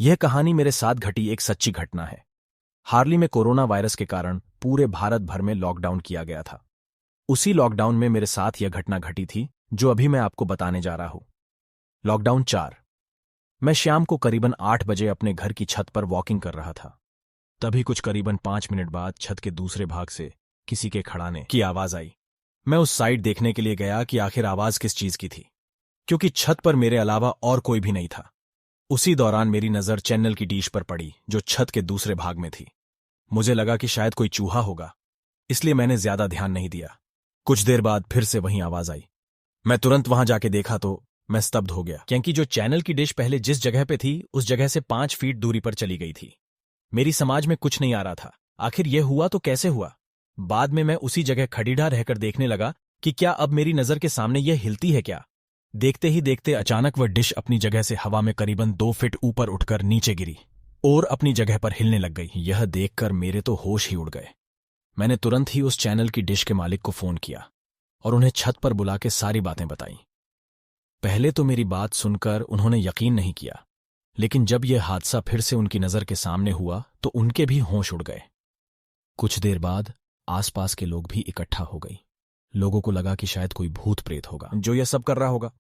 यह कहानी मेरे साथ घटी एक सच्ची घटना है। हार्ली में कोरोना वायरस के कारण पूरे भारत भर में लॉकडाउन किया गया था। उसी लॉकडाउन में मेरे साथ यह घटना घटी थी जो अभी मैं आपको बताने जा रहा हूं। लॉकडाउन 4। मैं शाम को करीबन 8 बजे अपने घर की छत पर वॉकिंग कर रहा था। तभी कुछ करीबन 5 मिनट बाद छत के दूसरे भाग से किसी के खड़ाने की आवाज आई। मैं उस साइड देखने के लिए गया कि आखिर आवाज किस चीज की थी, क्योंकि छत पर मेरे अलावा और कोई भी नहीं था। उसी दौरान मेरी नजर चैनल की डिश पर पड़ी जो छत के दूसरे भाग में थी। मुझे लगा कि शायद कोई चूहा होगा, इसलिए मैंने ज्यादा ध्यान नहीं दिया। कुछ देर बाद फिर से वही आवाज आई। मैं तुरंत वहां जाके देखा तो मैं स्तब्ध हो गया, क्योंकि जो चैनल की डिश पहले जिस जगह पे थी उस जगह से 5 फीट दूरी पर चली गई थी। मेरी समझ में कुछ नहीं आ रहा था, आखिर यह हुआ तो कैसे हुआ। बाद में मैं उसी जगह खड़ीढ़ा रहकर देखने लगा कि क्या अब मेरी नजर के सामने यह हिलती है क्या। देखते ही देखते अचानक वह डिश अपनी जगह से हवा में करीबन 2 फीट ऊपर उठकर नीचे गिरी और अपनी जगह पर हिलने लग गई। यह देखकर मेरे तो होश ही उड़ गए। मैंने तुरंत ही उस चैनल की डिश के मालिक को फोन किया और उन्हें छत पर बुला के सारी बातें बताईं। पहले तो मेरी बात सुनकर उन्होंने यकीन नहीं किया, लेकिन जब यह हादसा फिर से उनकी नजर के सामने हुआ तो उनके भी होश उड़ गए। कुछ देर बाद आसपास के लोग भी इकट्ठा हो गई। लोगों को लगा कि शायद कोई भूत प्रेत होगा जो यह सब कर रहा होगा।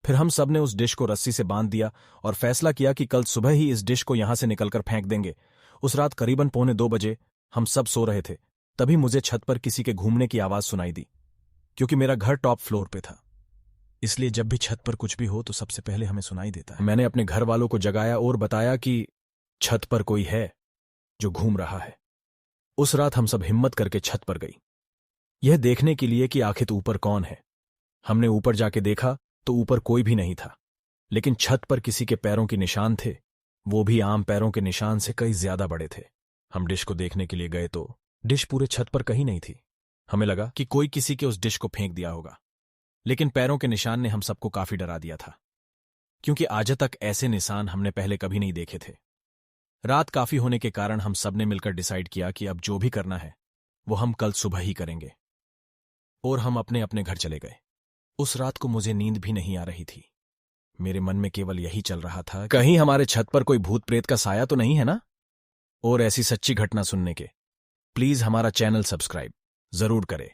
फिर हम सब ने उस डिश को रस्सी से बांध दिया और फैसला किया कि कल सुबह ही इस डिश को यहां से निकलकर फेंक देंगे। उस रात करीबन 1:45 बजे हम सब सो रहे थे, तभी मुझे छत पर किसी के घूमने की आवाज सुनाई दी। क्योंकि मेरा घर टॉप फ्लोर पे था, इसलिए जब भी छत पर कुछ भी हो तो सबसे पहले हमें सुनाई देता है। मैंने अपने घर वालों को जगाया और बताया कि छत पर कोई है जो घूम रहा है। उस रात हम सब हिम्मत करके छत पर गई, यह देखने के लिए कि आखिर ऊपर कौन है। हमने ऊपर जाके देखा तो ऊपर कोई भी नहीं था, लेकिन छत पर किसी के पैरों के निशान थे, वो भी आम पैरों के निशान से कई ज्यादा बड़े थे। हम डिश को देखने के लिए गए तो डिश पूरे छत पर कहीं नहीं थी। हमें लगा कि कोई किसी के उस डिश को फेंक दिया होगा, लेकिन पैरों के निशान ने हम सबको काफी डरा दिया था, क्योंकि आज तक ऐसे निशान हमने पहले कभी नहीं देखे थे। रात काफी होने के कारण हम सबने मिलकर डिसाइड किया कि अब जो भी करना है वो हम कल सुबह ही करेंगे, और हम अपने अपने घर चले गए। उस रात को मुझे नींद भी नहीं आ रही थी। मेरे मन में केवल यही चल रहा था, कहीं हमारे छत पर कोई भूत प्रेत का साया तो नहीं है ना। और ऐसी सच्ची घटना सुनने के प्लीज हमारा चैनल सब्सक्राइब जरूर करें।